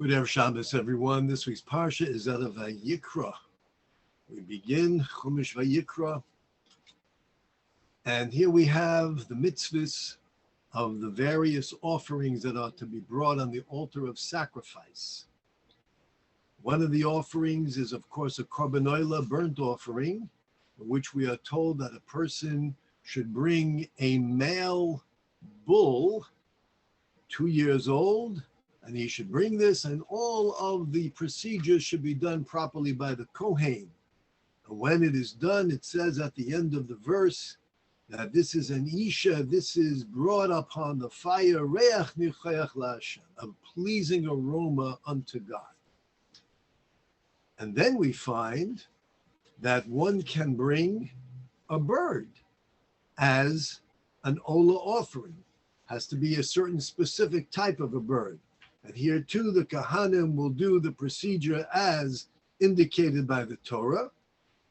Good Erev Shabbos, everyone. This week's Parsha is out of Vayikra. We begin Chumash Vayikra, and here we have the mitzvahs of the various offerings that are to be brought on the altar of sacrifice. One of the offerings is, of course, a korban oila, burnt offering, in which we are told that a person should bring a male bull, 2 years old, and he should bring this, and all of the procedures should be done properly by the Kohen. And when it is done, it says at the end of the verse that this is an isha, this is brought upon the fire, reach nichayach la'Hashem, a pleasing aroma unto God. And then we find that one can bring a bird as an ola offering. Has to be a certain specific type of a bird. And here too, the Kahanim will do the procedure as indicated by the Torah.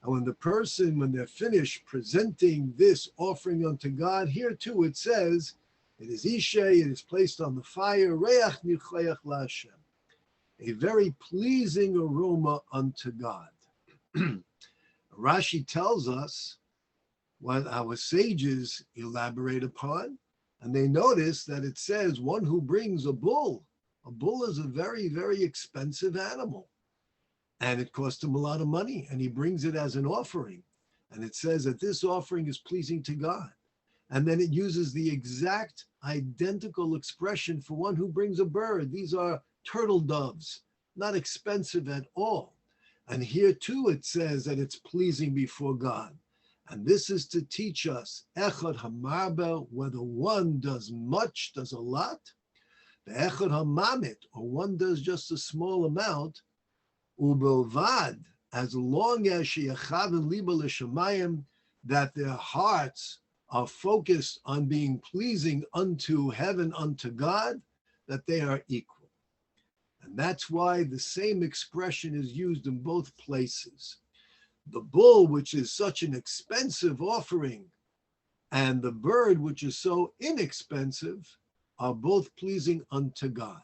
And when they're finished presenting this offering unto God, here too it says, it is Isha, it is placed on the fire, Reach Nichayach La'Hashem, a very pleasing aroma unto God. Rashi tells us what our sages elaborate upon, and they notice that it says one who brings a bull. A bull is a very, very expensive animal, and it costs him a lot of money, and he brings it as an offering. And it says that this offering is pleasing to God. And then it uses the exact identical expression for one who brings a bird. These are turtle doves, not expensive at all. And here too it says that it's pleasing before God. And this is to teach us, echad hamarba, whether one does much, does a lot, the echad hamamit, or one does just a small amount, ubelvad, as long as sheyachaven liba l'shamayim, that their hearts are focused on being pleasing unto heaven, unto God, that they are equal. And that's why the same expression is used in both places. The bull, which is such an expensive offering, and the bird, which is so inexpensive, are both pleasing unto God.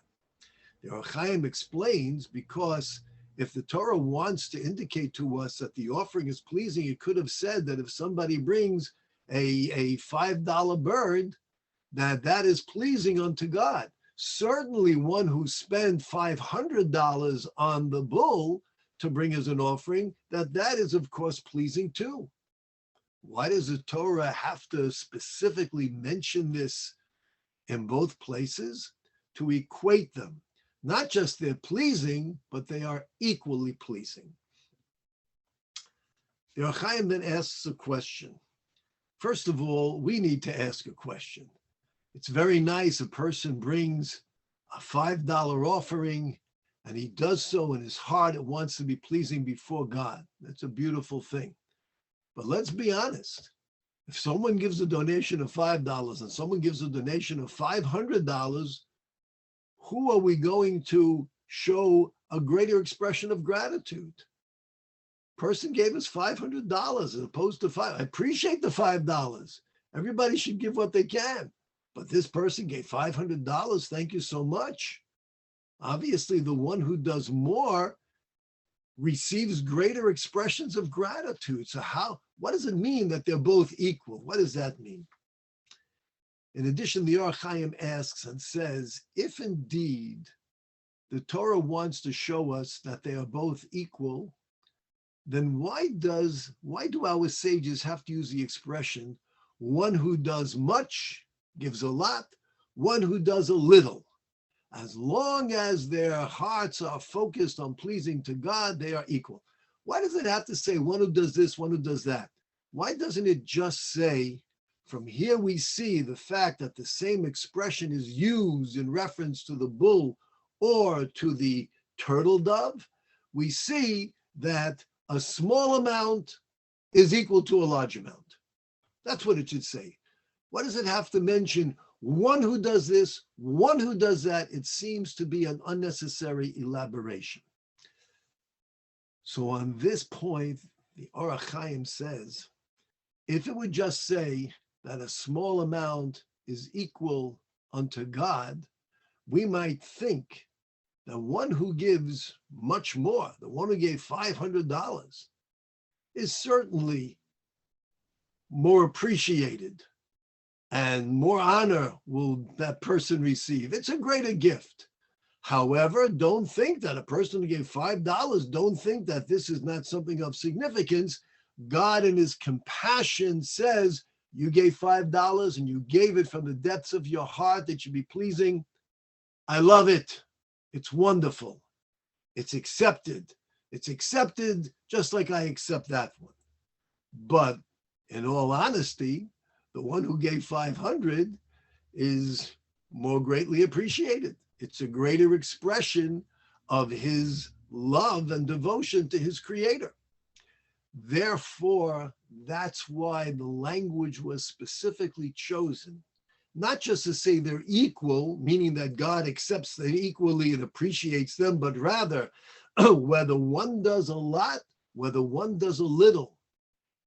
The Or Chaim explains, because if the Torah wants to indicate to us that the offering is pleasing, it could have said that if somebody brings a $5 bird, that is pleasing unto God. Certainly one who spent $500 on the bull to bring as an offering, that is of course pleasing too. Why does the Torah have to specifically mention this in both places? To equate them. Not just they're pleasing, but they are equally pleasing. The Or Chaim then asks a question. First of all, we need to ask a question. It's very nice a person brings a $5 offering, and he does so in his heart, it wants to be pleasing before God. That's a beautiful thing. But let's be honest. If someone gives a donation of $5 and someone gives a donation of $500, who are we going to show a greater expression of gratitude? Person gave us $500 as opposed to $5. I appreciate the $5. Everybody should give what they can. But this person gave $500. Thank you so much. Obviously, the one who does more receives greater expressions of gratitude. So what does it mean that they're both equal? What does that mean? In addition, the Or Chaim asks and says, if indeed the Torah wants to show us that they are both equal, then why do our sages have to use the expression, one who does much gives a lot, one who does a little? As long as their hearts are focused on pleasing to God, they are equal. Why does it have to say one who does this, one who does that? Why doesn't it just say, from here we see the fact that the same expression is used in reference to the bull or to the turtle dove? We see that a small amount is equal to a large amount. That's what it should say. Why does it have to mention one who does this, one who does that? It seems to be an unnecessary elaboration. So on this point, the Or Chaim says, if it would just say that a small amount is equal unto God, we might think The one who gives much more, the one who gave $500, is certainly more appreciated, and more honor will that person receive. It's a greater gift. However, don't think that a person who gave $5, don't think that this is not something of significance. God in his compassion says, you gave $5 and you gave it from the depths of your heart that should be pleasing. I love it. It's wonderful. It's accepted. It's accepted just like I accept that one. But in all honesty, the one who gave 500 is more greatly appreciated. It's a greater expression of his love and devotion to his creator. Therefore, that's why the language was specifically chosen, not just to say they're equal, meaning that God accepts them equally and appreciates them, but rather whether one does a lot, whether one does a little,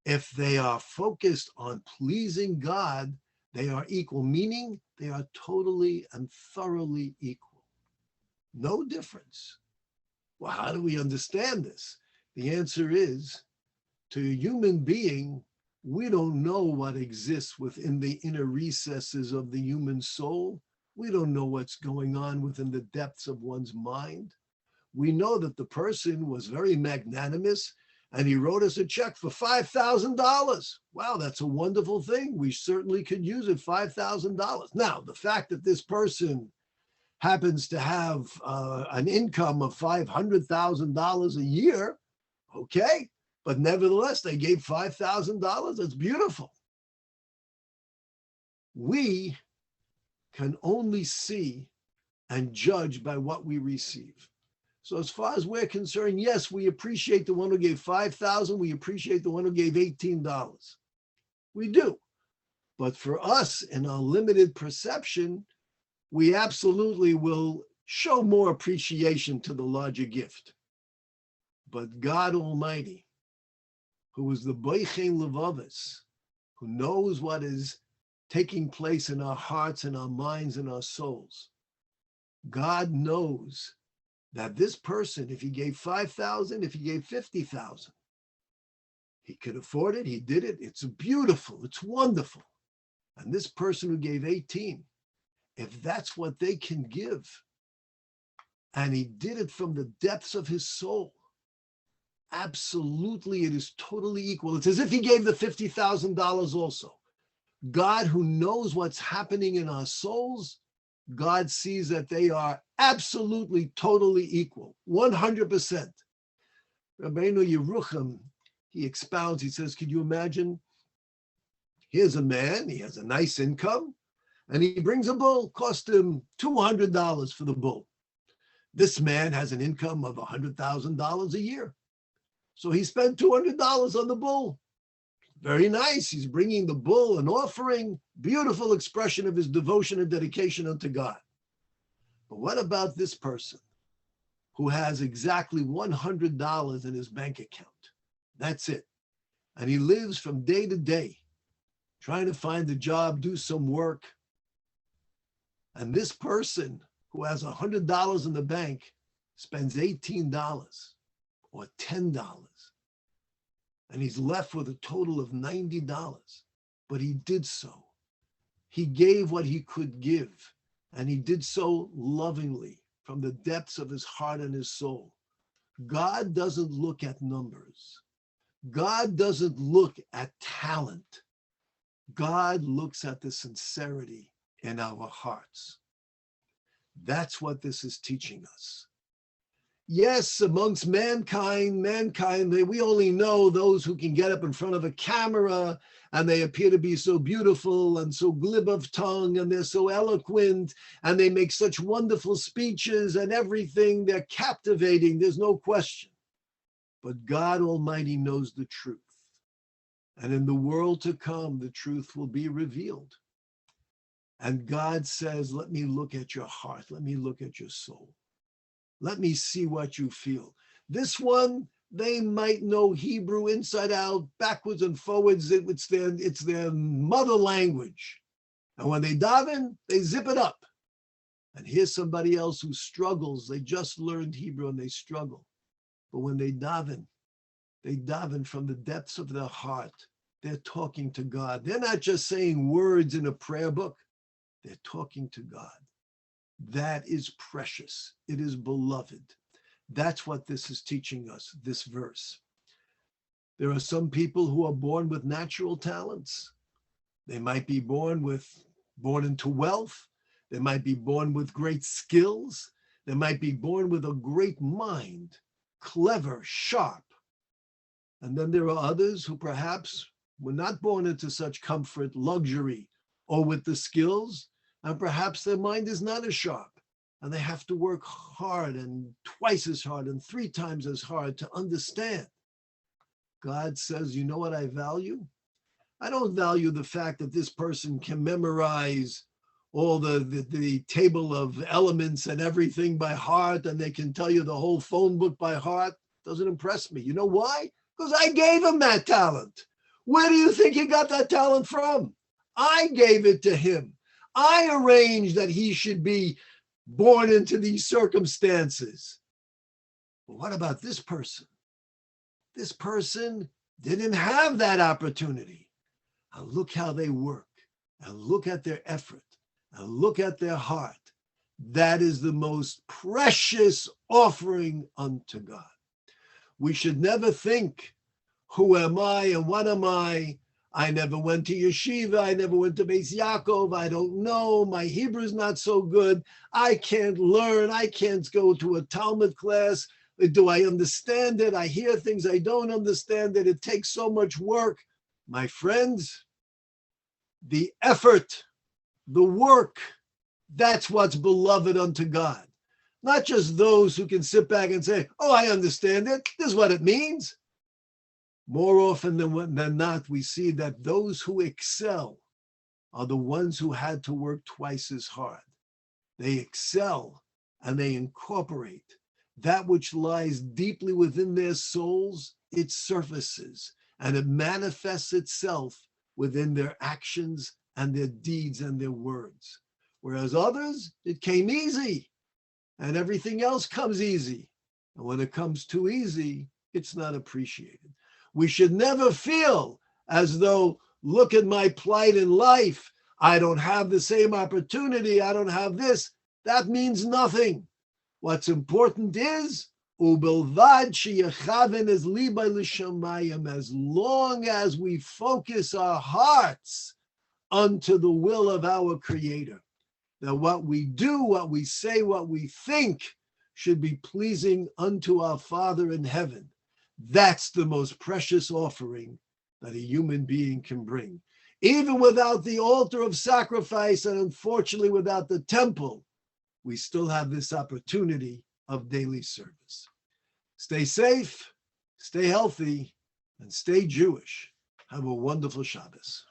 if they are focused on pleasing God, they are equal, meaning they are totally and thoroughly equal. No difference. Well, how do we understand this? The answer is, to a human being, we don't know what exists within the inner recesses of the human soul. We don't know what's going on within the depths of one's mind. We know that the person was very magnanimous and he wrote us a check for $5,000. Wow, that's a wonderful thing. We certainly could use it, $5,000. Now, the fact that this person happens to have an income of $500,000 a year, okay, but nevertheless, they gave $5,000. That's beautiful. We can only see and judge by what we receive. So as far as we're concerned, yes, we appreciate the one who gave $5,000. We appreciate the one who gave $18. We do. But for us, in our limited perception, we absolutely will show more appreciation to the larger gift. But God Almighty, who is the Boichein Levavis, who knows what is taking place in our hearts and our minds and our souls. God knows that this person, if he gave 5,000, if he gave 50,000, he could afford it, he did it, it's beautiful, it's wonderful. And this person who gave 18, if that's what they can give, and he did it from the depths of his soul, absolutely, it is totally equal. It's as if he gave the $50,000 also. God, who knows what's happening in our souls, God sees that they are absolutely, totally equal, 100%. Rabbeinu Yerucham, he expounds, he says, could you imagine? Here's a man, he has a nice income, and he brings a bull, cost him $200 for the bull. This man has an income of $100,000 a year. So he spent $200 on the bull. Very nice. He's bringing the bull an offering, beautiful expression of his devotion and dedication unto God. But what about this person who has exactly $100 in his bank account? That's it. And he lives from day to day, trying to find a job, do some work. And this person who has $100 in the bank spends $18 or $10. And he's left with a total of $90. But he did so. He gave what he could give. And he did so lovingly from the depths of his heart and his soul. God doesn't look at numbers. God doesn't look at talent. God looks at the sincerity in our hearts. That's what this is teaching us. Yes, amongst mankind, we only know those who can get up in front of a camera and they appear to be so beautiful and so glib of tongue and they're so eloquent and they make such wonderful speeches and everything. They're captivating, there's no question. But God Almighty knows the truth. And in the world to come, the truth will be revealed. And God says, let me look at your heart. Let me look at your soul. Let me see what you feel. This one, they might know Hebrew inside out, backwards and forwards. It's their mother language. And when they daven, they zip it up. And here's somebody else who struggles. They just learned Hebrew and they struggle. But when they daven from the depths of their heart. They're talking to God. They're not just saying words in a prayer book. They're talking to God. That is precious. It is beloved. That's what this is teaching us, this verse. There are some people who are born with natural talents. They might be born into wealth. They might be born with great skills. They might be born with a great mind, clever, sharp. And then there are others who perhaps were not born into such comfort, luxury, or with the skills, and perhaps their mind is not as sharp, and they have to work hard and twice as hard and 3 times as hard to understand. God says, you know what I value? I don't value the fact that this person can memorize all the table of elements and everything by heart, and they can tell you the whole phone book by heart. Doesn't impress me. You know why? Because I gave him that talent. Where do you think he got that talent from? I gave it to him. I arranged that he should be born into these circumstances. But what about this person? This person didn't have that opportunity. And look how they work, and look at their effort, and look at their heart. That is the most precious offering unto God. We should never think, who am I and what am I? I never went to yeshiva. I never went to Beis Yaakov. I don't know. My Hebrew is not so good. I can't learn. I can't go to a Talmud class. Do I understand it? I hear things I don't understand it. It takes so much work. My friends, the effort, the work, that's what's beloved unto God. Not just those who can sit back and say, oh, I understand it. This is what it means. More often than not, we see that those who excel are the ones who had to work twice as hard. They excel and they incorporate that which lies deeply within their souls. It surfaces and it manifests itself within their actions and their deeds and their words. Whereas others, it came easy and everything else comes easy. And when it comes too easy, it's not appreciated. We should never feel as though, look at my plight in life. I don't have the same opportunity. I don't have this. That means nothing. What's important is, ubelvad sheyechaven es liba l'shamayim, as long as we focus our hearts unto the will of our Creator, that what we do, what we say, what we think should be pleasing unto our Father in heaven. That's the most precious offering that a human being can bring. Even without the altar of sacrifice and unfortunately without the temple, we still have this opportunity of daily service. Stay safe, stay healthy, and stay Jewish. Have a wonderful Shabbos.